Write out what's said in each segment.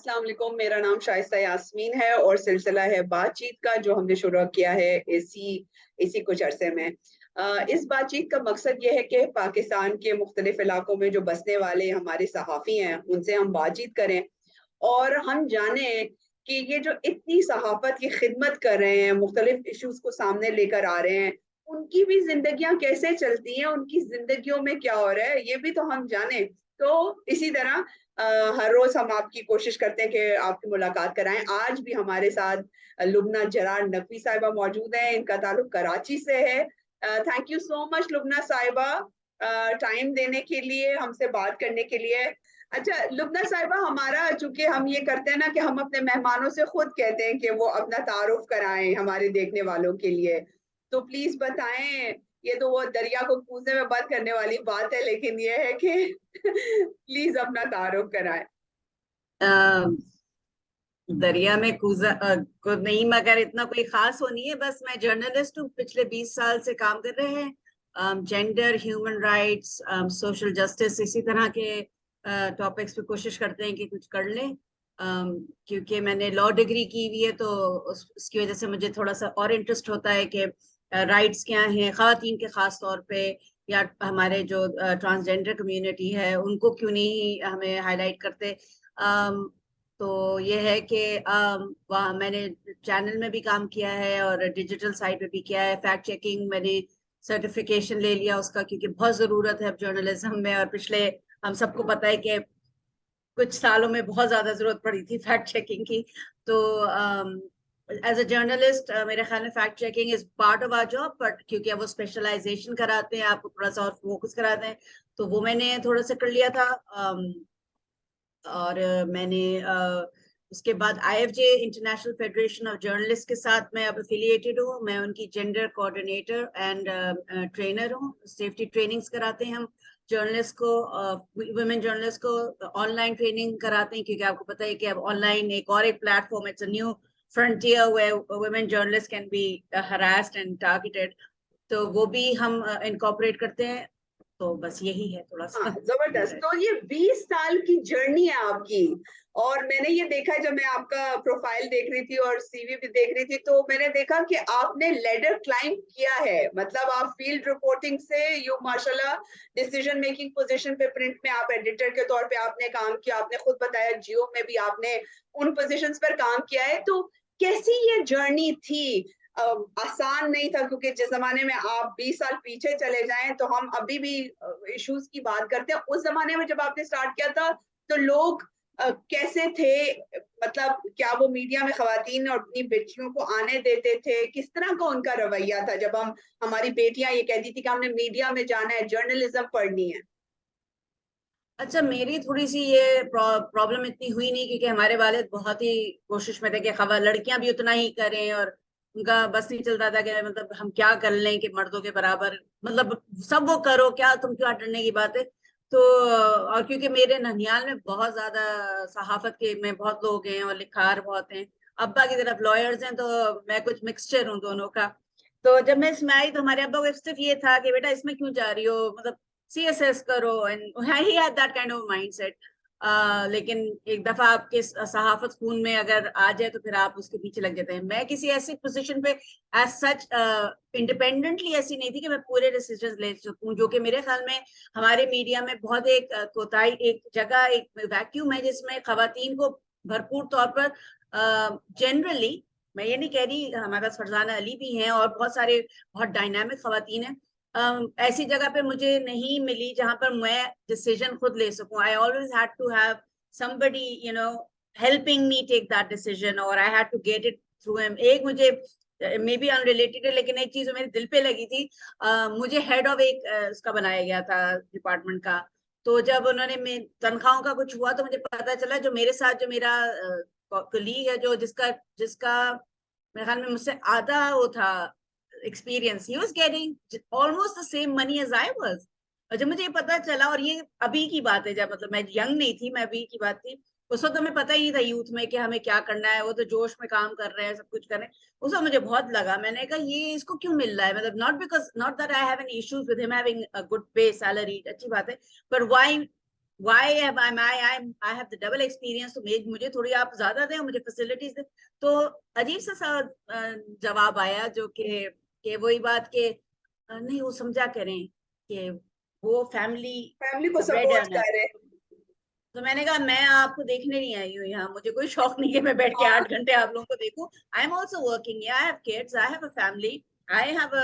अस्सलाम वालेकुम, मेरा नाम शाइस्ता यास्मीन है और सिलसिला है बातचीत का जो हमने शुरू किया है इसी कुछ अरसे में। इस बातचीत का मकसद ये है कि पाकिस्तान के मुख्तलिफ इलाकों में जो बसने वाले हमारे सहाफ़ी हैं उनसे हम बातचीत करें और हम जाने कि ये जो इतनी सहाफ़त की खिदमत कर रहे हैं, मुख्तलिफ इश्यूज को सामने लेकर आ रहे हैं, उनकी भी जिंदगियां कैसे चलती हैं, उनकी जिंदगियों में क्या हो रहा है, ये भी तो हम जाने। तो इसी तरह अ, हर रोज हम आपकी कोशिश करते हैं कि आपकी मुलाकात कराएं। आज भी हमारे साथ लुबना जरार नकवी साहिबा मौजूद हैं। इनका ताल्लुक कराची से है। Thank you so much Lubna साहिबा, टाइम देने के लिए, हमसे बात करने के लिए। अच्छा लुबना साहिबा, हमारा चूंकि हम ये करते हैं ना कि हम अपने मेहमानों से खुद कहते हैं कि वो अपना तारुफ कराएं हमारे देखने वालों के लिए, तो प्लीज बताएं। ये तो वो दरिया को कूदने में बंद करने वाली बात है, लेकिन ये है कि प्लीज अपना तारुफ कराएं। दरिया में को नहीं, मगर इतना कोई खास हो नहीं है। बस मैं जर्नलिस्ट हूँ, पिछले 20 साल से काम कर रहे हैं। Gender, human rights, social justice, इसी तरह के टॉपिक्स पे कोशिश करते हैं कि कुछ कर लें। क्योंकि मैंने लॉ डिग्री की हुई है तो उसकी वजह से मुझे थोड़ा सा और इंटरेस्ट होता है कि राइट्स क्या हैं खवातीन के, खास तौर पे, या हमारे जो ट्रांसजेंडर कम्युनिटी है उनको क्यों नहीं हमें हाईलाइट करते। तो ये है कि वहाँ मैंने चैनल में भी काम किया है और डिजिटल साइट पे भी किया है। फैक्ट चेकिंग मैंने सर्टिफिकेशन ले लिया उसका, क्योंकि बहुत ज़रूरत है अब जर्नलिज्म में। और पिछले, हम सबको पता है कि कुछ सालों में बहुत ज़्यादा ज़रूरत पड़ी थी फैक्ट चेकिंग की। तो एज अ जर्नलिस्ट मेरे ख्याल में fact checking is part of our job, but क्योंकि अब वो स्पेशलाइजेशन कराते हैं, आपको थोड़ा सा और फोकस कराते हैं, तो वो मैंने थोड़ा सा कर लिया था। और मैंने उसके बाद IFJ international federation of journalist के साथ मैं अब एफिलिएटेड हूँ। मैं उनकी जेंडर कोऑर्डिनेटर एंड ट्रेनर हूँ। सेफ्टी ट्रेनिंग्स कराते हैं हम जर्नलिस्ट को, वुमेन जर्नलिस्ट को ऑनलाइन ट्रेनिंग कराते हैं, क्योंकि आपको पता है कि अब ऑनलाइन एक platform, it's a new frontier where women journalist can be harassed and targeted, तो वो भी हम इनकॉर्पोरेट करते हैं। तो बस यही है थोड़ा हाँ, सा। जबरदस्त। तो ये 20 साल की जर्नी है आपकी, और मैंने ये देखा जब मैं आपका प्रोफाइल देख रही थी और सीवी भी देख रही थी, तो मैंने देखा कि आपने लेडर क्लाइंब किया है। मतलब आप फील्ड रिपोर्टिंग से यू माशाल्लाह डिसीजन मेकिंग पोजीशन पे, प्रिंट में आप एडिटर के तौर पे आपने काम किया। आपने खुद बताया जियो में भी आपने उन पोजीशंस पर काम किया है। तो कैसी ये जर्नी थी? आसान नहीं था, क्योंकि जिस जमाने में आप 20 साल पीछे चले जाएं तो हम अभी भी इश्यूज की बात करते हैं। उस जमाने में जब आपने स्टार्ट किया था तो लोग कैसे थे? मतलब क्या वो मीडिया में खवातीन और अपनी बेटियों को आने देते थे? किस तरह का उनका रवैया था जब हमारी बेटियां ये कहती थी कि हमने मीडिया में जाना है, जर्नलिज्म पढ़नी है? अच्छा, मेरी थोड़ी सी ये प्रॉब्लम इतनी हुई नहीं, क्योंकि हमारे वालिद बहुत ही कोशिश में थे कि खबर लड़कियां भी उतना ही करें, और उनका बस नहीं चलता था कि मतलब हम क्या कर लें कि मर्दों के बराबर, मतलब सब वो करो, क्या तुम क्यों डरने की बात है। तो और क्योंकि मेरे ननिहाल में बहुत ज्यादा सहाफत के में बहुत लोग हैं और लिखार बहुत हैं, अब्बा की तरफ लॉयर्स हैं, तो मैं कुछ मिक्सचर हूँ दोनों का। तो जब मैं इसमें आई तो हमारे अब्बा को सिर्फ ये था कि बेटा इसमें क्यों जा रही हो, मतलब CSS करो, and he had that kind of mindset. लेकिन एक दफा आपके सहाफत खून में अगर आ जाए तो फिर आप उसके पीछे लग जाते हैं। मैं किसी ऐसी पोजीशन पे एज सच इंडिपेंडेंटली ऐसी नहीं थी कि मैं पूरे डिसीजन ले सकूं, जो कि मेरे ख्याल में हमारे मीडिया में बहुत एक कोताही, एक जगह, एक वैक्यूम है जिसमें खवातीन को भरपूर तौर पर जनरली, मैं ये नहीं कह रही, हमारे पास फरजाना अली भी हैं और बहुत सारे बहुत डायनामिक खवातीन हैं, ऐसी जगह पे मुझे नहीं मिली जहां पर मैं डिसीजन खुद ले सकूं। I always had to have somebody, you know, helping me take that decision, और I had to get it through him। एक मुझे मे बी अनरिलेटेड है, लेकिन एक चीज मेरे दिल पे लगी थी। मुझे हेड ऑफ एक उसका बनाया गया था डिपार्टमेंट का। तो जब उन्होंने तनख्वाहों का कुछ हुआ तो मुझे पता चला जो मेरे साथ जो मेरा कलीग है, जो जिसका जिसका मेरे ख्याल में मुझसे आधा वो था experience, he was getting almost the same money as I was। और जब मुझे ये पता चला, और ये अभी की बात है, जब मतलब मैं यंग नहीं थी, मैं अभी की बात थी, उस वक्त हमें पता ही नहीं था यूथ में कि हमें क्या करना है, वो तो जोश में काम कर रहे हैं, सब कुछ कर रहे हैं। उस वक्त मुझे बहुत लगा, मैंने कहा ये इसको क्यों मिल रहा है, मतलब not that I have any issues with him having a good पे सैलरी, अच्छी बात है, but why why have I have the double experience, तो मुझे थोड़ी आप ज्यादा दें, मुझे facilities दें. तो अजीब सा जवाब आया जो कि वही बात के नहीं वो समझा करें कि वो फैमिली को ब्रेड सपोर्ट अर्नर. करे. तो मैंने कहा मैं आपको देखने नहीं आई हूँ यहाँ, मुझे कोई शौक नहीं है मैं बैठ के 8 घंटे आप लोगों को देखूं. I am also working, I have kids, I have a family, I have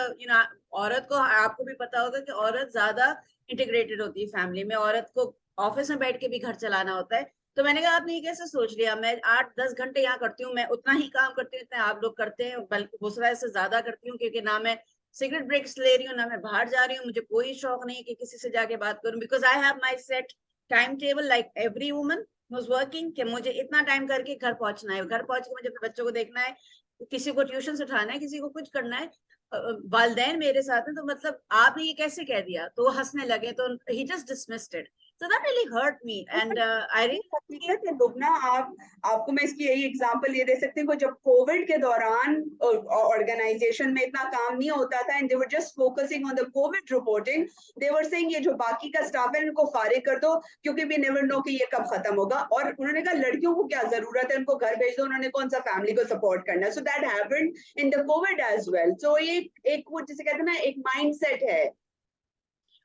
औरत को, आपको भी पता होगा कि औरत ज्यादा इंटीग्रेटेड होती है फैमिली में, औरत को ऑफिस में बैठ के भी घर चलाना होता है. तो मैंने कहा आपने ये कैसे सोच लिया, मैं 8-10 घंटे यहाँ करती हूँ, मैं उतना ही काम करती हूँ जितना आप लोग करते हैं, बल्कि दूसरा से ज्यादा करती हूँ, क्योंकि ना मैं सिगरेट ब्रेक्स ले रही हूँ ना मैं बाहर जा रही हूँ, मुझे कोई शौक नहीं कि किसी से जाके बात करूँ, because I have my set time table like every woman was working, कि मुझे इतना टाइम करके घर पहुंचना है, घर पहुंच के मुझे बच्चों को देखना है, किसी को ट्यूशन से उठाना है, किसी को कुछ करना है, वालदैन मेरे साथ हैं, तो मतलब आपने ये कैसे कह दिया, तो वो हंसने लगे, तो he just dismissed it. So that really hurt me, and I really हकीकत है लुबना, आपको मैं इसकी यही एग्जांपल ये दे सकती हूँ, जब कोविड के दौरान ऑर्गेनाइजेशन में इतना काम नहीं होता था, and they were just focusing on the Covid reporting, they were saying ये जो बाकी का स्टाफ है इनको फारिग कर दो, क्योंकि वी नेवर नो कि ये कब खत्म होगा. और उन्होंने कहा लड़कियों को क्या जरूरत है, उनको घर भेज दो, उन्होंने कौन सा फैमिली को सपोर्ट करना है. So that happened in the covid as well. So ये एक वो जिसे कहते हैं ना एक माइंडसेट है.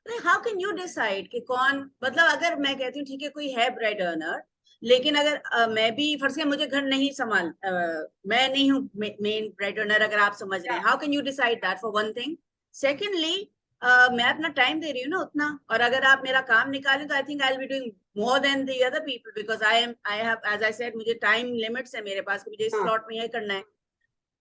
हाउ कैन यू डिसाइड कि कौन, मतलब अगर मैं कहती हूँ ठीक है कोई है ब्रेड अर्नर, लेकिन अगर मैं भी फर्ज किया मुझे घर नहीं संभाल, मैं नहीं हूँ मेन ब्रेड अर्नर, अगर आप समझ रहे हैं, how can you decide that for one thing. Secondly मैं अपना टाइम दे रही हूँ ना उतना, और अगर आप मेरा काम निकालें तो I think I will be doing more than the other people, because I have as I said मुझे टाइम लिमिट्स है मेरे पास कि मुझे इस स्लॉट में ये करना है.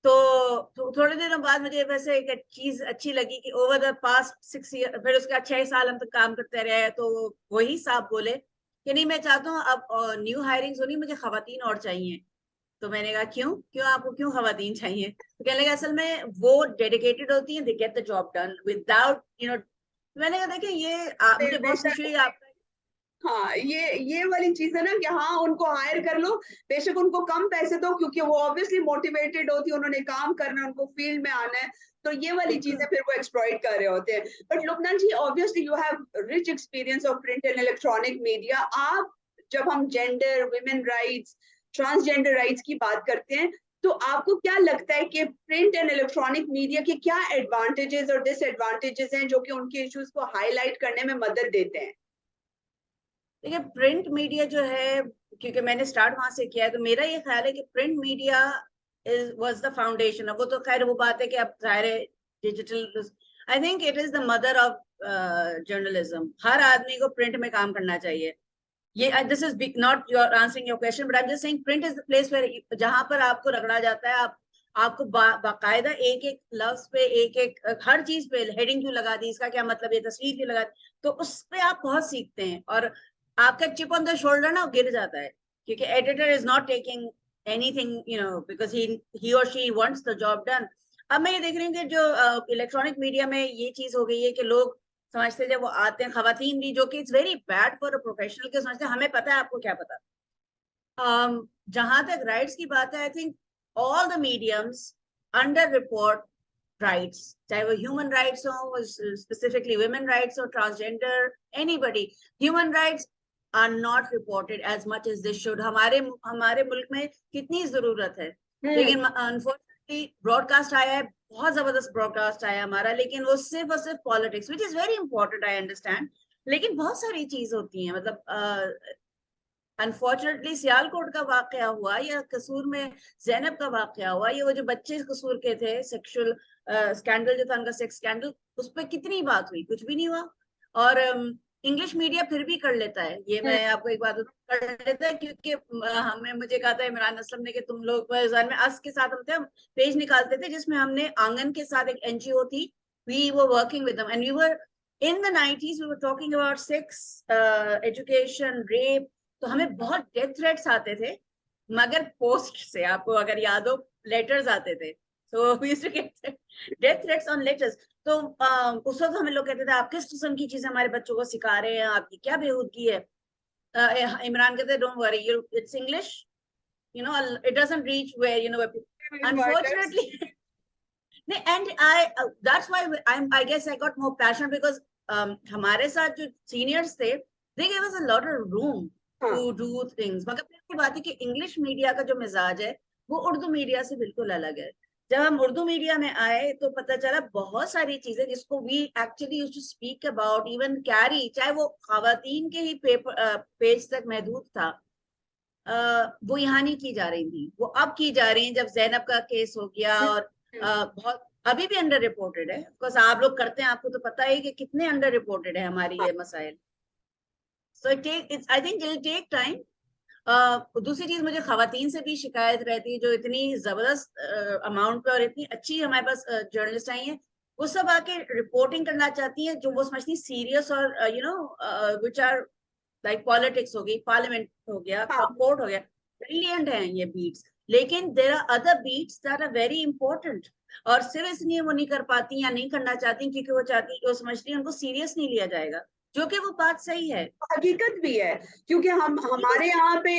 तो थोड़े दिनों बाद मुझे वैसे एक चीज अच्छी लगी कि ओवर द पास्ट 6 ईयर, फिर उसका 6 साल हम तक काम करते रहे, तो वही साहब बोले कि नहीं मैं चाहता हूँ अब न्यू हायरिंग्स होनी, मुझे खवातीन और चाहिए. तो मैंने कहा क्यों क्यों आपको क्यों खवातीन चाहिए, तो कहने लगा असल में वो डेडिकेटेड होती हैं, they get the job done without मैंने कहा देखिए ये मुझे बहुत खुशी हुई आप. हाँ, ये वाली चीज है ना कि हाँ उनको हायर कर लो, बेशक उनको कम पैसे दो, क्योंकि वो ऑब्वियसली मोटिवेटेड होती है, उन्होंने काम करना है, उनको फील्ड में आना है, तो ये वाली चीजें फिर वो एक्सप्लॉइट कर रहे होते हैं. But Lubna ji, obviously you have rich experience of print and electronic media. आप जब हम gender, women rights, transgender rights की बात करते हैं, तो आपको क्या लगता है कि प्रिंट एंड इलेक्ट्रॉनिक मीडिया के क्या एडवांटेजेस और डिसएडवांटेजेस हैं जो कि उनके इश्यूज को हाईलाइट करने में मदद देते हैं? देखिए प्रिंट मीडिया जो है, क्योंकि मैंने स्टार्ट वहां से किया है, तो मेरा ये ख्याल है कि print media was the foundation. अब वो तो खैर वो बात है कि अब सारे digital, I think it is the mother of journalism. हर आदमी को प्रिंट में काम करना चाहिए. ये this is not your answering your question, but I am just saying print is the place where जहां पर आपको रगड़ा जाता है, आपको बाकायदा एक एक लफ्ज पे एक एक हर चीज पे हेडिंग क्यों लगा दी, इसका क्या मतलब, ये तस्वीर क्यों लगा दी, तो उस पे आप बहुत सीखते हैं, और आपका चिप ऑन द शोल्डर ना गिर जाता है, क्योंकि editor is not taking anything because he और she wants the job done. अब मैं ये देख रही हूँ कि जो इलेक्ट्रॉनिक मीडिया में ये चीज हो गई है कि लोग समझते जब वो आते हैं खवातीन भी, जो कि it's very bad for a professional, के समझते हमें पता है आपको क्या पता. जहां तक राइट्स की बात है, I think all the mediums under report rights, चाहे वो ह्यूमन राइट्स हो, स्पेसिफिकली वुमेन राइट्स हो, transgender, anybody, human rights are not reported as much as this should. हमारे मुल्क में कितनी जरूरत है, लेकिन अनफॉर्चुनेटली ब्रॉडकास्ट आया है, बहुत जबरदस्त ब्रॉडकास्ट आया हमारा, लेकिन वो सिर्फ और सिर्फ politics, which is very important, I understand, लेकिन बहुत सारी चीज होती हैं. मतलब अनफॉर्चुनेटली सियालकोट का वाकया हुआ, या कसूर में जैनब का वाकया हुआ, ये वो जो बच्चे कसूर के थे, सेक्सुअल स्कैंडल जो था उनका, सेक्स स्कैंडल, उस पर कितनी बात हुई, कुछ भी नहीं हुआ. और इंग्लिश मीडिया फिर भी कर लेता है, ये मैं आपको एक बात कर लेता है, क्योंकि हमें मुझे कहा था इमरान असलम ने कि तुम लोग में अस के साथ होते हम पेज निकालते थे, जिसमें हमने आंगन के साथ एक एनजीओ थी, we were working with them, and we were in the 90s, we were talking about sex education, rape. तो हमें बहुत डेथ थ्रेट्स आते थे, मगर पोस्ट से, आपको अगर याद हो, लेटर्स आते थे, so we used to get death threats on letters. तो उस वक्त हमें लोग कहते थे आप किस किस्म की चीजें हमारे बच्चों को सिखा रहे हैं, आपकी क्या बेहूदगी है. इमरान कहते don't worry, it's English, it doesn't reach where unfortunately. And that's why I guess I got more passionate, because हमारे साथ जो सीनियर्स थे they gave us a lot of room हाँ, to do things. मगर फिर की बात है कि इंग्लिश मीडिया का जो मिजाज है वो उर्दू मीडिया से बिल्कुल अलग है. जब हम उर्दू मीडिया में आए तो पता चला बहुत सारी चीजें जिसको we actually used to speak about, even carry, चाहे वो खवातीन के ही पेज तक महदूद था, वो यहाँ नहीं की जा रही थी, वो अब की जा रही हैं जब जैनब का केस हो गया. और बहुत अभी भी अंडर रिपोर्टेड है. बिकॉज आप लोग करते हैं, आपको तो पता है कि कितने अंडर रिपोर्टेड है हमारी ये मसाइल. So I think it will take time. दूसरी चीज, मुझे खवातीन से भी शिकायत रहती है जो इतनी जबरदस्त अमाउंट पे और इतनी अच्छी हमारे पास जर्नलिस्ट आई हैं, वो सब आके रिपोर्टिंग करना चाहती हैं जो वो समझती सीरियस और you know which are like politics हो गई, पार्लियामेंट हो गया, कोर्ट हो गया, ब्रिलियंट है ये बीट्स. लेकिन there are other beats that are very important, और सिर्फ इसलिए वो नहीं कर पाती या नहीं करना चाहती क्योंकि वो समझती हैं उनको सीरियस नहीं लिया जाएगा, जो कि वो बात सही है, हकीकत भी है. क्योंकि हमारे यहाँ पे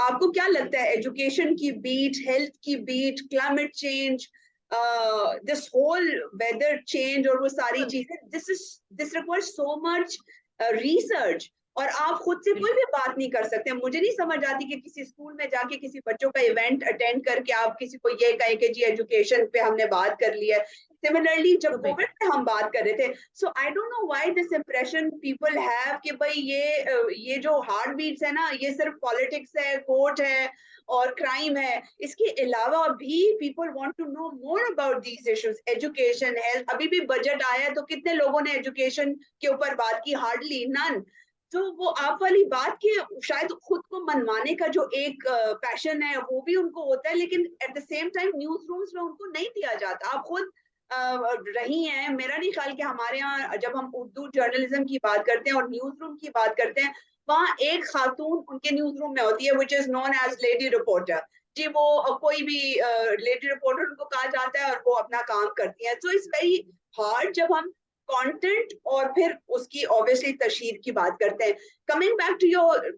आपको क्या लगता है, एजुकेशन की बीट, हेल्थ की beat, climate change, this whole weather change और वो सारी चीजें, this requires so much research, और आप खुद से कोई भी बात नहीं कर सकते. मुझे नहीं समझ आती कि किसी स्कूल में जाके किसी बच्चों का इवेंट अटेंड करके आप किसी को ये कहें कि जी एजुकेशन पे हमने बात कर ली है. सिमिलरली जब कोविड में हम बात कर रहे थे, so I don't know why this impression people have कि भाई ये जो हार्ट बीट्स है ना, ये सिर्फ पॉलिटिक्स है, कोर्ट है और क्राइम है. इसके अलावा भी people want to know more about these issues, education, health. अभी भी बजट आया है तो कितने लोगों ने एजुकेशन के ऊपर बात की? Hardly none. तो वो आप वाली बात की शायद खुद को मनवाने का जो एक पैशन है वो भी उनको होता है, लेकिन at the same time news rooms में उनको नहीं दिया जाता. आप खुद रही हैं, मेरा नहीं ख्याल कि हमारे यहाँ जब हम उर्दू जर्नलिज्म की बात करते हैं और न्यूज रूम की बात करते हैं, वहाँ एक खातून उनके न्यूज रूम में होती है which is known as lady reporter. जी वो कोई भी लेडी रिपोर्टर उनको कहा जाता है और वो अपना काम करती है. सो इट्स वेरी हार्ड जब हम कंटेंट और फिर उसकी ऑब्वियसली तशहीर की बात करते हैं. Coming back to your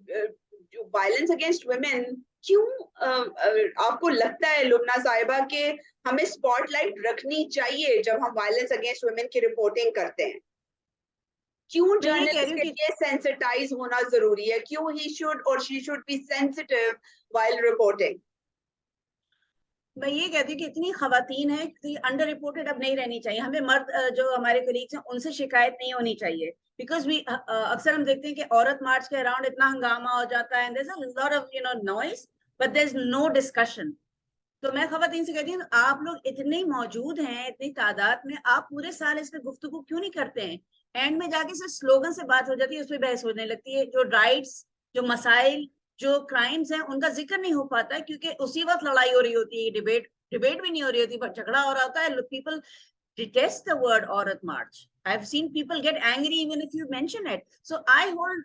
violence against women, क्यों आपको लगता है लुबना साहिबा के हमें स्पॉटलाइट रखनी चाहिए जब हम वायलेंस अगेंस्ट वुमेन की रिपोर्टिंग करते हैं? क्यों जर्नलिस्ट के लिए सेंसिटाइज होना जरूरी है? क्यों ही शुड और she should be sensitive while reporting? मैं ये कहती हूँ कि इतनी खवातीन है कि अंडर रिपोर्टेड अब नहीं रहनी चाहिए. हमें मर्द जो हमारे कलीग्स हैं उनसे शिकायत नहीं होनी चाहिए, बिकॉज वी अक्सर हम देखते हैं कि औरत मार्च के अराउंड इतना हंगामा हो जाता है, there is a lot of noise but there is no discussion. तो मैं खवातीन से कहती हूँ आप लोग इतने मौजूद हैं, इतनी तादाद में, आप पूरे साल इस पे गुफ्तगू क्यों नहीं करते हैं? एंड में जाके सिर्फ स्लोगन से बात हो जाती है, उस पर बहस होने लगती है. जो राइट्स, जो मसाइल, जो क्राइम्स हैं उनका जिक्र नहीं हो पाता क्योंकि उसी वक्त लड़ाई हो रही होती है, डिबेट भी नहीं हो रही होती, बट झगड़ा हो रहा होता है. People detest the word Aurat March. I've seen people get angry even if you mention it. So I hold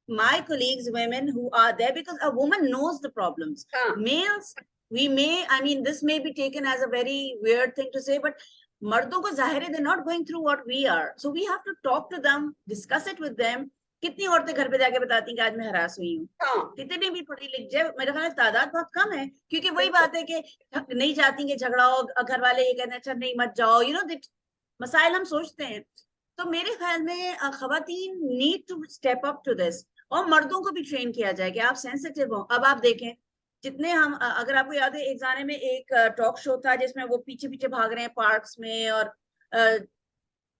my colleagues, women who are there, because a woman knows the problems. Males, we may, I mean, this may be taken as a very weird thing to say, but मर्दों को जाहिर है they're not going through what we are. So we have to talk to them, discuss it with them. कितनी औरतें घर पे जाके बताती हैं कि आज मैं हरास हुई हूँ? कितनी भी पढ़ी लिख जाए, मेरे ख्याल तादाद बहुत कम है, क्योंकि वही बात है कि नहीं चाहती कि झगड़ा हो, घर वाले ये कहते हैं अच्छा नहीं मत जाओ, मसाइल हम सोचते हैं. तो मेरे ख्याल में खवातीन need to step up to this, और मर्दों को भी ट्रेन किया जाए कि आप सेंसिटिव हो. अब आप देखें जितने हम, अगर आपको याद है एक जाने में एक टॉक शो था जिसमें वो पीछे पीछे भाग रहे हैं पार्क्स में, और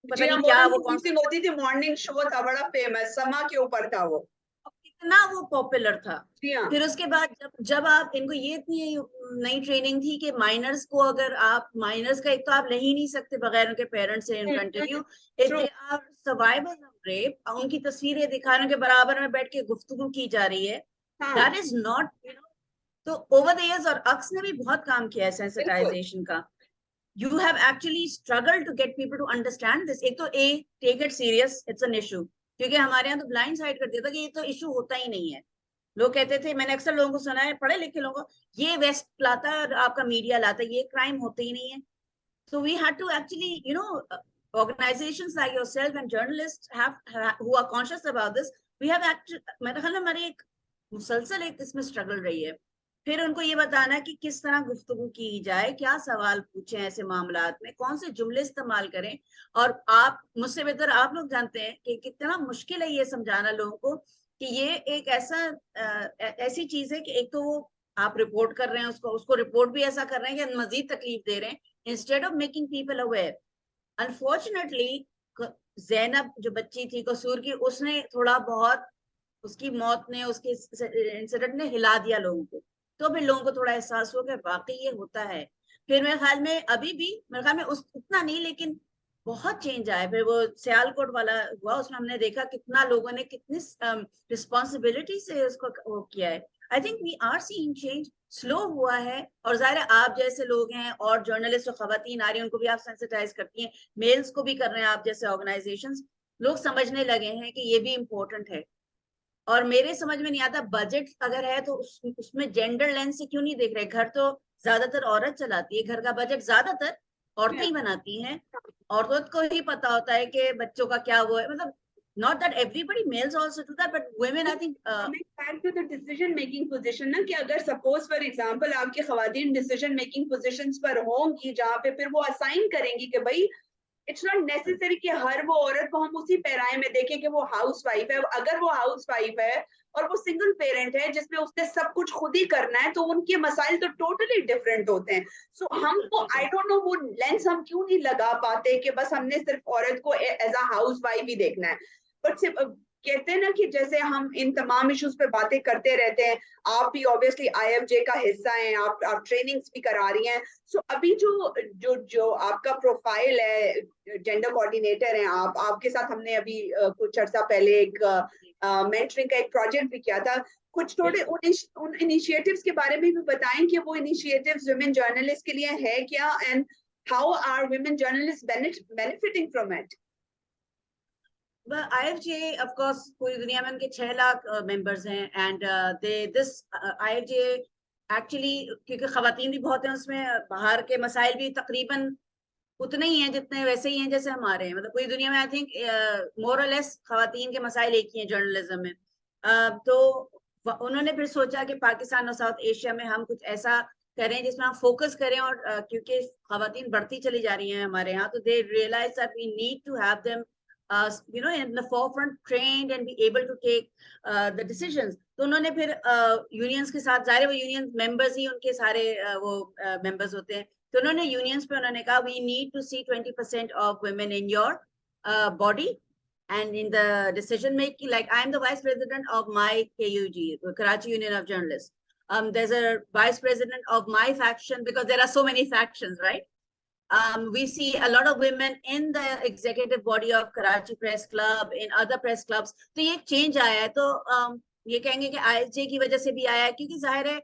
पता नहीं क्या वो कौन सी होती थी, मॉर्निंग शो था बड़ा फेमस, समा के ऊपर था वो, कितना वो पॉपुलर था. फिर उसके बाद जब आप इनको ये इतनी नई ट्रेनिंग थी कि माइनर्स को, अगर आप माइनर्स का एक तो आप ले ही नहीं सकते बगैर उनके पेरेंट्स से in front of you, if they are survivors of rape, उनकी तस्वीरें दिखाने के बराबर में बैठ के गुफ्तगू की जा रही है, दैट इज नॉट. तो ओवर द इयर्स, और अक्स ने भी बहुत काम किया है सेंसिटाइजेशन का. You have actually struggled to get people to understand this. एक तो take it serious, it's an issue. क्योंकि हमारे यहाँ तो ब्लाइंड साइड कर दिया था कि ये तो इशू होता ही नहीं है. लोग कहते थे, मैंने अक्सर लोगों को सुना है, पढ़े लिखे लोगों को, ये वेस्ट लाता है और आपका मीडिया लाता है, ये क्राइम होते ही नहीं है. So we had to actually, organizations like yourself and journalists who are conscious about this, we have actually, मेरे ख्याल में हमारी एक मुसलसल एक इसमें स्ट्रगल रही है. پھر ان کو یہ بتانا کہ کس طرح گفتگو کی جائے, کیا سوال پوچھیں ایسے معاملات میں, کون سے جملے استعمال کریں. اور آپ مجھ سے بہتر آپ لوگ جانتے ہیں کہ کتنا مشکل ہے یہ سمجھانا لوگوں کو کہ یہ ایک ایسی چیز ہے کہ ایک تو وہ آپ رپورٹ کر رہے ہیں اس کو رپورٹ بھی ایسا کر رہے ہیں کہ مزید تکلیف دے رہے ہیں instead of making people aware. Unfortunately Zainab جو بچی تھی قصور کی, اس نے تھوڑا بہت, اس کی موت نے, اس کے انسیڈنٹ نے ہلا دیا لوگوں کو, تو پھر لوگوں کو تھوڑا احساس ہو کہ واقعی یہ ہوتا ہے. پھر میرے خیال میں ابھی بھی میرے خیال میں اتنا نہیں لیکن بہت چینج آیا. پھر وہ سیال کوٹ والا ہوا, اس میں ہم نے دیکھا کتنا لوگوں نے کتنی رسپانسبلٹی سے اس کو کیا ہے. I think we are seeing change, slow ہوا ہے. اور ظاہر ہے آپ جیسے لوگ ہیں اور جرنلسٹ اور خواتین آ رہی ہیں ان کو بھی آپ سینسٹائز کرتی ہیں, میلز کو بھی کر رہے ہیں آپ جیسے آرگنائزیشنز, لوگ سمجھنے لگے ہیں کہ یہ بھی امپورٹنٹ ہے. اور میرے سمجھ میں نہیں آتا بجٹ اگر ہے تو اس میں جینڈر لینس سے کیوں نہیں دیکھ رہے. گھر تو زیادہ تر عورت چلاتی ہے, گھر کا بجٹ زیادہ تر عورتیں ہی بناتی ہیں. عورت کو ہی پتا ہوتا ہے کہ بچوں کا کیا وہ ہے, مطلب not that everybody males also do that but women I think back to the decision making position نا, کہ اگر suppose for example آپ کی خواتین decision making positions پر ہوں گی جہاں پہ پھر وہ assign کریں گی کہ بھائی اٹس ناٹ نیسسری کہ ہر وہ عورت کو ہم اسی پیرائے میں دیکھیں کہ وہ ہاؤس وائف ہے. اگر وہ ہاؤس وائف ہے اور وہ سنگل پیرنٹ ہے جس میں اس نے سب کچھ خود ہی کرنا ہے, تو ان کے مسائل تو ٹوٹلی ڈفرینٹ ہوتے ہیں. سو ہم کو آئی ڈونٹ نو وہ لینس ہم کیوں نہیں لگا پاتے کہ بس ہم نے صرف عورت کو ایز اے ہاؤس وائف ہی دیکھنا ہے. بٹ کہتے ہیں نا کہ جیسے ہم ان تمام ایشوز پہ باتیں کرتے رہتے ہیں, آپ بھی obviously IFJ کا حصہ ہیں, آپ ٹریننگز بھی کرا رہی ہیں. سو ابھی جو آپ کا پروفائل ہے, جینڈر کوآرڈینیٹر ہیں آپ کے ساتھ ہم نے ابھی کچھ عرصہ پہلے ایک مینٹرنگ کا ایک پروجیکٹ بھی کیا تھا. کچھ تھوڑے ان انیشیٹوز کے بارے میں بھی بتائیں کہ وہ انیشیٹوز ویمن جرنلسٹ کے لیے ہے کیا, and how are women journalist benefiting from it. IFJ of course پوری دنیا میں ان کے 6 لاکھ ممبرز ہیں اینڈ this IFJ ایکچولی کیونکہ خواتین بھی بہت ہیں اس میں, باہر کے مسائل بھی تقریباً اتنے ہی ہیں جتنے ویسے ہی ہیں جیسے ہمارے ہیں. مطلب پوری دنیا میں آئی تھنک مور اور لیس خواتین کے مسائل ایک ہی ہیں جرنلزم میں. تو انہوں نے پھر سوچا کہ پاکستان اور ساؤتھ ایشیا میں ہم کچھ ایسا کریں جس میں ہم فوکس کریں, اور کیونکہ خواتین بڑھتی چلی جا رہی ہیں ہمارے یہاں, تو they realize that we need to have them in the forefront, trained and be able to take the decisions. تو انہوں نے پھر یونینز کے ساتھ, ظاہر وہ یونین ممبرز ہی ان کے سارے وہ ممبرز ہوتے ہیں, تو انہوں نے یونینز پہ انہوں نے کہا we need to see 20% of women in your body and in the decision making. Like I am the vice president of my KUG, Karachi Union of Journalists. There's a vice president of my faction because there are so many factions, right? We see a lot of women in the executive body of Karachi Press Club, in other press clubs. تو یہ change آیا ہے. تو یہ کہیں گے کہ ISJ کی وجہ سے بھی آیا ہے, کیونکہ ظاہر ہے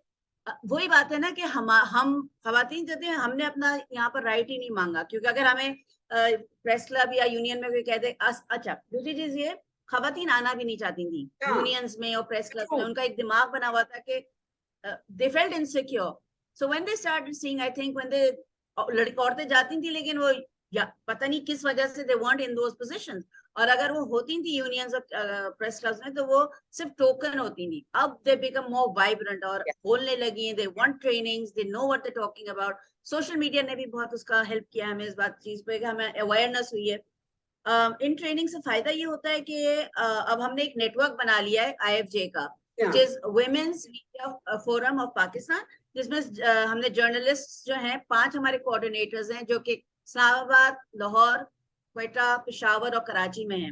وہی بات ہے نا کہ ہم خواتین جو ہیں, ہم نے اپنا یہاں پر رائٹ ہی نہیں مانگا. کیونکہ اگر ہمیں پریس کلب یا یونین میں کوئی کہہ دے, اچھا دوسری چیز یہ, خواتین آنا بھی نہیں چاہتی تھیں یونینز میں اور پریس کلب میں. ان کا ایک دماغ بنا ہوا تھا کہ they felt insecure. So when they started seeing, I think when they عورتیں جاتی تھیں لیکن وہ پتہ نہیں کس وجہ سے they weren't in those positions, اور اگر وہ ہوتی تھی یونینز اور پریس کلبز میں تو وہ صرف ٹوکن ہوتی تھی. اب they become more vibrant اور بولنے لگی ہیں, they want trainings, they know what they're talking about. Social media نے بھی بہت اس کا ہیلپ کیا ہمیں اس بات چیز پہ کہ ہمیں اویئرنیس ہوئی ہے. ان ٹریننگ سے فائدہ یہ ہوتا ہے کہ اب ہم نے ایک نیٹ ورک بنا لیا ہے IFJ کا, which is Women's Media Forum of Pakistan, جس میں ہم نے جرنلسٹ جو ہیں 5 ہمارے کوآرڈینیٹرز ہیں جو کہ اسلام آباد, لاہور, کوئٹہ, پشاور اور کراچی میں ہیں.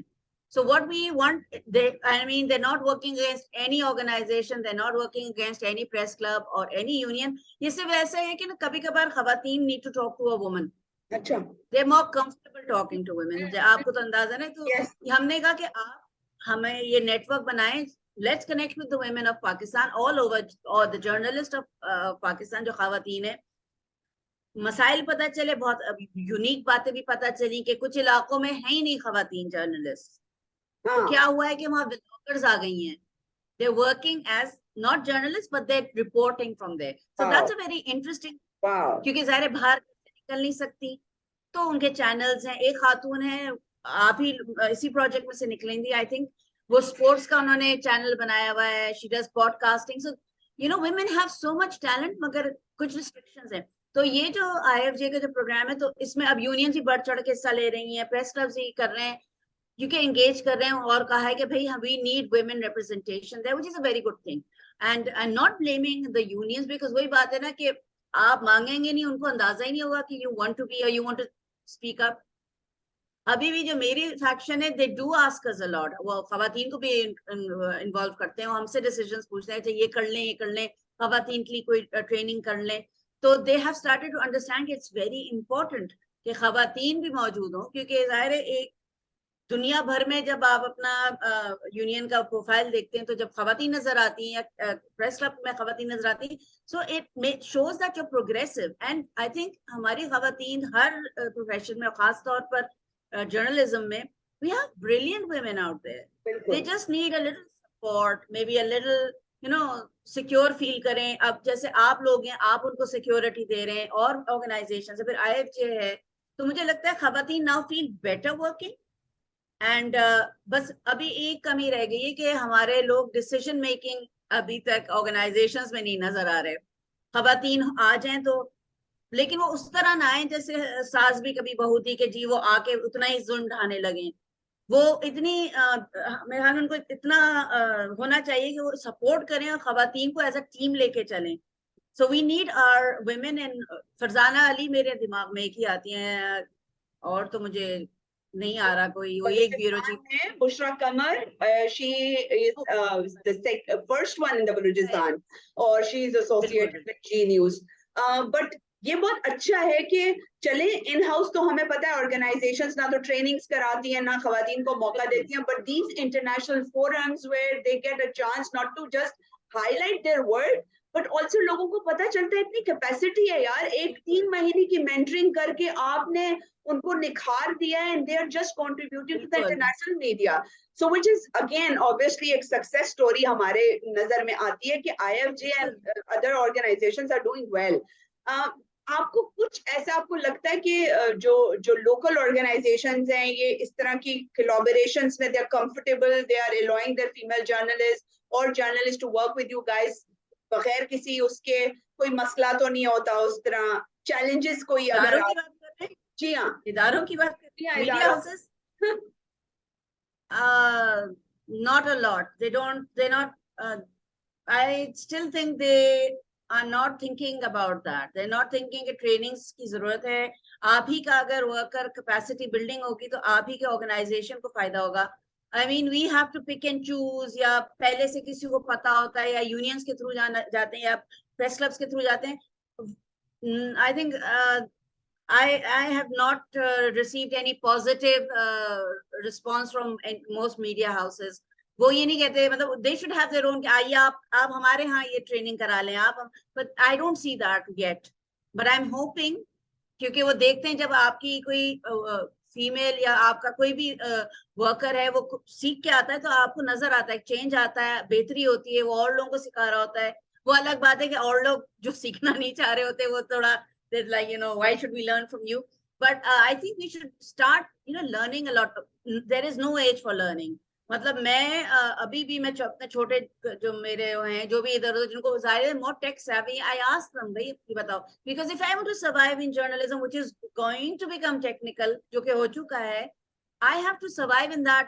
So what we want, they're not working against any organization, they're not working against any press club or any union. یہ صرف ایسا ہے کہ کبھی کبھار خواتین need to talk to a woman. اچھا, they're more comfortable talking to women. آپ کو تو اندازہ نہیں, تو ہم نے کہا کہ آپ ہمیں یہ نیٹ ورک بنائیں. Let's connect with the women of Pakistan all over, or the journalists of Pakistan جو خواتین ہیں. مسائل پتہ چلے, بہت یونیک باتیں بھی پتہ چلی کہ کچھ علاقوں میں ہیں ہی نہیں خواتین جرنلسٹ. تو کیا ہوا ہے کہ وہاں بلاگرز آ گئی ہیں, they're working as not journalists but they're reporting from there. So that's a very interesting, کیونکہ ظاہر باہر نکل نہیں سکتی تو ان کے چینلز ہیں. ایک خاتون ہیں, آپ ہی اسی پروجیکٹ میں سے نکلیں گی, آئی تھنک وہ اسپورٹس کا انہوں نے چینل بنایا ہوا ہے, she does podcasting. So you know women have so much talent मगर कुछ restrictions हैं. तो ये जो IFJ का जो प्रोग्राम है, तो इसमें अब यूनियंस भी बढ़ चढ़ के हिस्सा ले रही हैं, प्रेस क्लब्स ही कर रहे हैं, क्योंकि एंगेज कर रहे हैं और कहा है कि भाई we need women representation there, which is a very good thing. And I'm not blaming the unions, because वही बात है ना कि आप मांगेंगे नहीं, उनको अंदाजा ही नहीं होगा कि you want to be or you want to speak up. अभी भी जो मेरी फैक्शन है, they do ask us a lot. वो खवातीन को भी इन्वॉल्व करते हैं, हमसे डिसीजंस पूछते हैं, ये कर लें, ये कर लें, खवातीन के लिए कोई ट्रेनिंग कर लें. तो they have started to understand it's very important कि खवातीन भी मौजूद हों, क्योंकि जाहिर है एक दुनिया भर में जब आप अपना यूनियन का प्रोफाइल देखते हैं, तो जब खवातीन नजर आती हैं या प्रेस क्लब में खवातीन नजर आती हैं, so it shows that you progressive. And I think हमारी खवातीन हर प्रोफेशन में, खास तौर पर जर्नलिज्म में, we have brilliant women out there. They just need a little support, maybe a little, you know, secure feel करें. अब जैसे आप लोग हैं, आप उनको security दे रहे हैं, और organization से, फिर IFJ है, तो मुझे लगता है खवातीन now feel better working. And बस अभी एक कमी रह गई है कि हमारे लोग डिसीजन मेकिंग अभी तक ऑर्गेनाइजेशंस में नहीं नजर आ रहे. खवातीन आ जाएं तो, लेकिन वो उस तरह ना आए जैसे सास भी कभी बहू थी कि जी वो आके उतना ही जुल्म ढाने लगे. वो इतनी मेरे ख्याल में उनको इतना होना चाहिए कि वो सपोर्ट करें और खवातीन को एज अ टीम लेके चलें. So we need our women. And Farzana Ali मेरे दिमाग में एक ही आती हैं, और तो मुझे नहीं आ रहा कोई. वो एक ब्यूरो चीफ है बुशरा कमर, she is the first one in the Balochistan, और she is associated with G News. But ये बहुत अच्छा है कि चले इन हाउस, तो हमें पता है ऑर्गेनाइजेशंस ना तो ट्रेनिंग्स कराती हैं, ना खवातीन को मौका देती हैं, but these international forums where they get a chance not to just highlight their work, but also लोगों को पता चलता है इतनी कैपेसिटी है यार. एक 3 महीने की मेंटरिंग करके आपने उनको निखार दिया है, and they are just contributing to the international media. So which is again obviously एक success story हमारे नजर में आती है कि IFJ and other organizations are doing well. आपको कुछ ऐसा आपको लगता है कि जो local organizations हैं, ये इस तरह की collaborations में they are comfortable, they are allowing their female journalists or journalists to work with you guys बगैर किसी उसके कोई मसला तो नहीं होता, उस तरह challenges कोई अगर जी हाँ इदारों की बात करती हैं, media houses? Not a lot. They're not. I still think they are not thinking about that. They're not thinking कि trainings की जरूरत है. आप ही का अगर worker capacity building होगी तो आप ही के organization को फायदा होगा. I mean, we have to pick and choose, या पहले से किसी को पता होता है, या unions के through जाते हैं, या press clubs के through जाते हैं. I think I have not received any positive response from most media houses. वो ये नहीं कहते, मतलब they should have their own, कि आइए आप हमारे यहाँ ये ट्रेनिंग करा लें आप, but I don't see that yet. But I'm hoping, क्योंकि वो देखते हैं जब आपकी कोई फीमेल या आपका कोई भी वर्कर है वो सीख के आता है, तो आपको नजर आता है चेंज आता है, बेहतरी होती है, वो और लोगों को सिखा रहा होता है. वो अलग बात है कि और लोग जो सीखना नहीं चाह रहे होते, वो थोड़ा they're like, you know, why should we learn from you? But I think we should start, you know, learning a lot. There is no age for learning. मतलब मैं अभी भी मैं अपने छोटे जो मेरे हैं, जो भी इधर उधर जिनको जाहिर है more tech savvy, I ask them, भाई बताओ, because if I want to survive in journalism, which is going to become technical, जो कि हो चुका है, I have to survive in that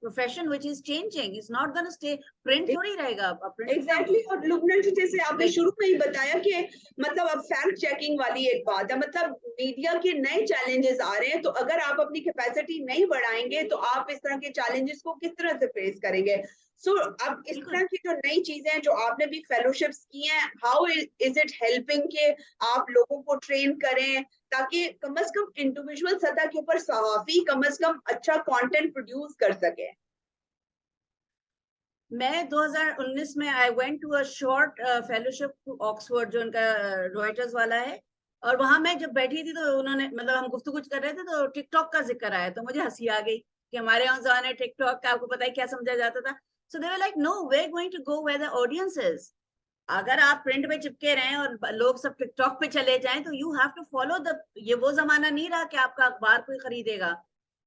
profession which is changing. It's not going to stay print थोड़ी रहेगा. Exactly. और लुबना जी जैसे आपने शुरू में ही बताया कि मतलब अब फैक्ट चेकिंग वाली एक बात है, मतलब मीडिया के नए चैलेंजेस आ रहे हैं, तो अगर आप अपनी कैपेसिटी नहीं बढ़ाएंगे तो आप इस तरह के चैलेंजेस को किस तरह से फेस करेंगे. सो अब इस तरह की जो नई चीजें हैं जो आपने भी फेलोशिप्स की हैं, हाउ इज इट हेल्पिंग कि आप लोगों को ट्रेन करें ताकि कम से कम इंडिविजुअल सतह के ऊपर सहाफी कम से कम अच्छा कंटेंट प्रोड्यूस कर सके. मैं 2019 में I went to a short fellowship to Oxford, जो उनका रॉयटर्स वाला है, और वहां मैं जब बैठी थी तो उन्होंने, मतलब हम गुफ्तगू कर रहे थे तो टिकटॉक का जिक्र आया, तो मुझे हंसी आ गई कि हमारे यहाँ जमाने टिकटॉक का आपको पता है क्या समझा जाता था. So they were like, no, we are going to go where the audience is. अगर आप प्रिंट पे चिपके रहें और लोग सब टिकटॉक पे चले जाएं, तो you have to follow the, ये वो जमाना नहीं रहा कि आपका अखबार कोई खरीदेगा,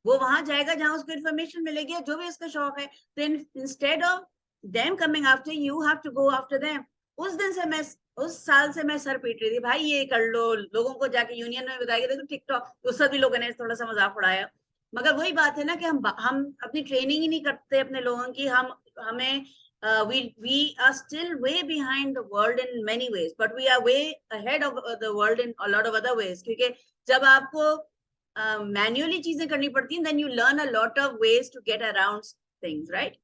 वो वहां जाएगा जहां उसको इन्फॉर्मेशन मिलेगी, जो भी उसका शौक है. तो instead of them coming after you have to go after them. उस दिन से मैं उस साल से मैं सर पीट रही थी, भाई ये कर लो, लोगों को जाके यूनियन में बताया, देखो टिकटॉक, उस सब भी लोगों ने थोड़ा सा मजाक उड़ाया। मगर वही बात है ना कि हम अपनी ट्रेनिंग ही नहीं करते अपने लोगों की, हमें we are still way behind the world in many ways, but we are way ahead of the world in a lot of other ways. क्योंकि जब आपको मैन्युअली चीजें करनी पड़ती हैं, then you learn a lot of ways to get around things, right?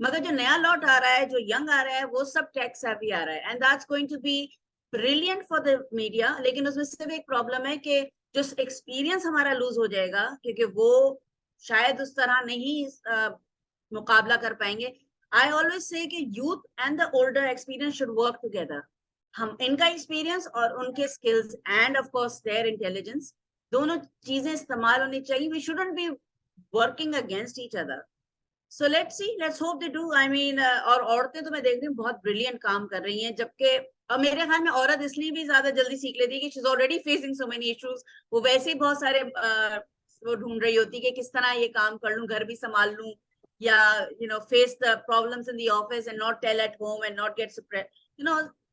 मगर जो नया लॉट आ रहा है, जो यंग आ रहा है, वो सब टेक सेवी आ रहा है, and that's going to be brilliant for the media. लेकिन उसमें सिर्फ एक प्रॉब्लम है कि जो एक्सपीरियंस हमारा लूज हो जाएगा, क्योंकि वो शायद उस तरह नहीं मुकाबला कर पाएंगे। I always say कि youth and the older experience should work together. हम इनका experience और उनके skills and of course their intelligence, दोनों चीजें इस्तेमाल होनी चाहिए. We shouldn't be working against each other. So let's see, let's hope they do. I mean, और औरतें तो मैं देख रही हूँ बहुत brilliant काम कर रही हैं, जबकि मेरे ख्याल में औरत इसलिए भी ज्यादा जल्दी सीख लेती है कि she's already facing so many issues. वो वैसे ही बहुत सारे वो ढूंढ रही होती है कि किस तरह ये काम कर लूं, घर भी संभाल लूं, या face the problems in the office and not tell at home and not get suppressed,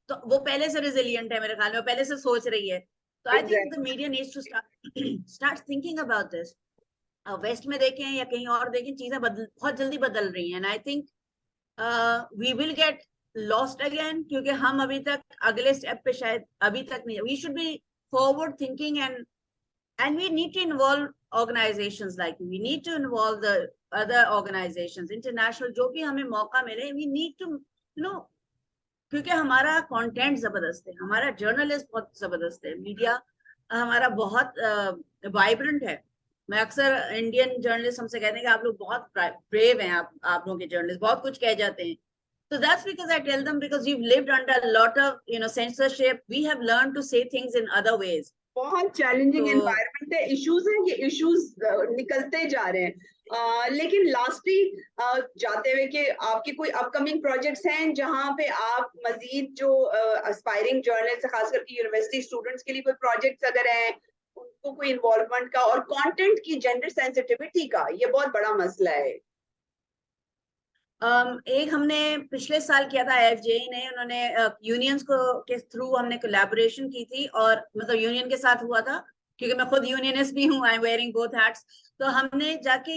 तो वो पहले से resilient है मेरे ख्याल में, वो पहले से सोच रही है. So I think the media needs to start thinking about this. West में देखें या कहीं और देखें, चीजें बहुत जल्दी बदल रही हैं, and I think we will get lost again, क्योंकि हम अभी तक अगले स्टेप पे शायद अभी तक नहीं. We should be forward thinking, and we need to involve organizations like we need to involve the other organizations, international, जो भी हमें मौका मिले, we need to क्योंकि हमारा कंटेंट जबरदस्त है, हमारा जर्नलिस्ट बहुत जबरदस्त है, मीडिया हमारा बहुत वाइब्रेंट है. मैं अक्सर इंडियन जर्नलिस्ट हमसे कहते हैं कि आप लोग बहुत ब्रेव हैं, आप लोगों के जर्नलिस्ट बहुत कुछ कह जाते हैं. So that's because I tell them, because we've lived under a lot of censorship, we have learned to say things in other ways. बहुत चैलेंजिंग एनवायरनमेंट है, इश्यूज हैं, ये इश्यूज निकलते जा रहे हैं. लेकिन लास्टली जाते हुए कि आपके कोई अपकमिंग प्रोजेक्ट्स हैं जहां पे आप मजीद जो एस्पायरिंग जर्नलिस्ट, खास करके यूनिवर्सिटी स्टूडेंट्स के लिए कोई प्रोजेक्ट्स अगर हैं, उनको कोई इन्वॉल्वमेंट का और कंटेंट की जेंडर सेंसिटिविटी का, ये बहुत बड़ा मसला है. एक हमने पिछले साल किया था, IFJE ने, उन्होंने यूनियंस को के थ्रू हमने कोलैबोरेशन की थी, और मतलब यूनियन के साथ हुआ था, क्योंकि मैं खुद यूनियनिस्ट भी हूँ, I am wearing both hats. तो हमने जाके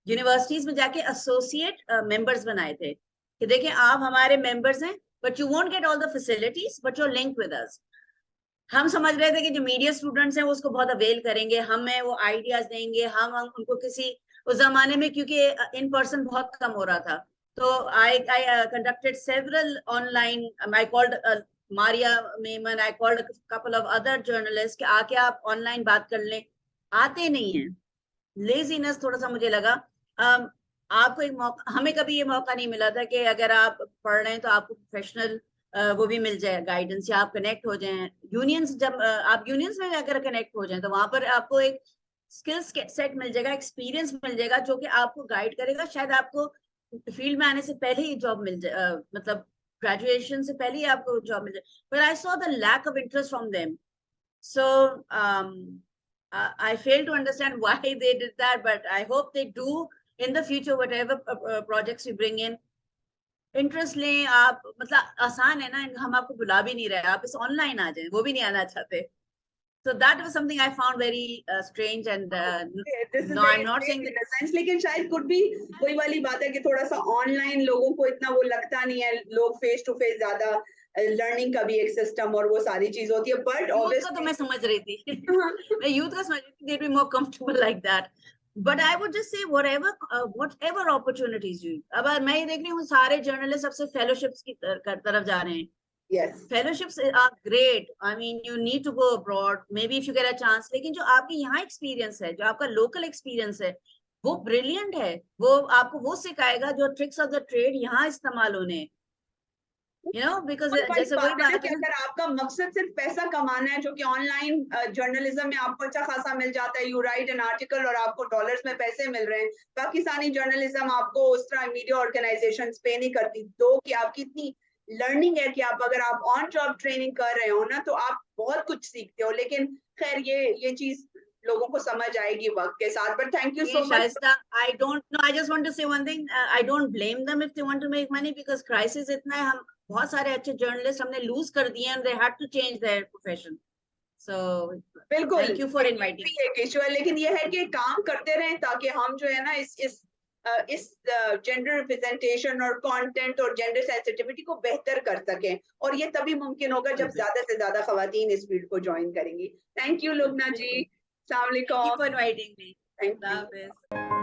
यूनिवर्सिटीज में जाके एसोसिएट मेंबर्स बनाए थे कि देखें आप हमारे मेंबर्स हैं, but you won't get all the facilities, but you are linked with us. हम समझ रहे थे कि जो मीडिया स्टूडेंट्स हैं वो उसको बहुत अवेल करेंगे, हमें वो आइडियाज देंगे, हम उनको किसी, उस जमाने में क्योंकि इन पर्सन बहुत कम हो रहा था, तो I conducted several online, I called Maria Maiman, I called a couple of other journalists कि आके आप ऑनलाइन बात कर लें. आते नहीं हैं, लेजीनेस थोड़ा सा मुझे लगा. आपको एक मौका, हमें कभी ये मौका नहीं मिला था कि अगर आप पढ़ रहे हैं तो आपको प्रोफेशनल वो भी मिल जाए गाइडेंस, या आप कनेक्ट हो जाएं यूनियंस. जब आप यूनियंस में अगर कनेक्ट हो जाएं तो वहां पर आपको एक स्किल्स सेट मिल जाएगा, एक्सपीरियंस मिल जाएगा, जो कि आपको गाइड करेगा. शायद आपको फील्ड में आने से पहले ही जॉब मिल जाए, मतलब ग्रेजुएशन से पहले ही आपको जॉब मिल जाए. But I saw the lack of interest from them, so I fail to understand why they did that, but I hope they do in the future, whatever projects we bring in. Interest लें आप, मतलब आसान है ना, हम आपको बुला भी नहीं रहे, आप इस ऑनलाइन आ जाएं, वो भी नहीं आना चाहते. So that was something I found very strange, and no, I'm not saying that. लेकिन शायद could be वही वाली बात है कि थोड़ा सा ऑनलाइन लोगों को इतना वो लगता नहीं है, लोग फेस टू फेस ज्यादा लर्निंग का भी एक सिस्टम और वो सारी चीज होती है. बट ऑब्वियसली तो मैं समझ रही थी, मैं यूथ का समझ रही थी, they'd be more comfortable like that. But I would just say whatever opportunities you. अब मैं ये देख रही हूँ सारे जर्नलिस्ट सबसे फेलोशिप्स की तरफ जा रहे हैं. Yes. Fellowships are great. I mean, you need to go abroad. Maybe if you get a chance. लेकिन जो आपके यहाँ एक्सपीरियंस है, जो आपका लोकल एक्सपीरियंस है, वो ब्रिलियंट है. वो आपको वो सिखाएगा जो ट्रिक्स ऑफ द ट्रेड यहाँ इस्तेमाल होने. Because जैसे वही बात है कि अगर आपका मकसद सिर्फ पैसा कमाना है, जो कि ऑनलाइन जर्नलिज्म में आपको अच्छा खासा मिल जाता है, यू राइट एन आर्टिकल और आपको डॉलर्स में पैसे मिल रहे हैं. पाकिस्तानी जर्नलिज्म आपको उस तरह मीडिया ऑर्गेनाइजेशन पे नहीं करती, तो कि आपकी इतनी लर्निंग है कि आप अगर आप ऑन जॉब ट्रेनिंग कर रहे हो ना, तो आप बहुत कुछ सीखते हो. लेकिन खैर ये चीज लोगों को समझ आएगी वक्त के साथ. But thank you so much. I don't know, I just want to say one thing. I don't blame them if they want to make money, because crisis इतना है, بہت سارے اچھے جرنلسٹ ہم نے لوز کر دیے ہیں, they had to change their profession. So بالکل thank you for inviting. ایک ایشو ہے, لیکن یہ ہے کہ کام کرتے رہیں تاکہ ہم جو ہے نا اس جینڈر ریپرزینٹیشن اور کانٹینٹ اور جینڈر سینسٹیوٹی کو بہتر کر سکیں, اور یہ تبھی ممکن ہوگا جب زیادہ سے زیادہ خواتین اس فیلڈ کو جوائن کریں گی. تھینک یو لبنہ جی, السلام Thank you علیکم. for inviting me. Thank Allah you. حافظ.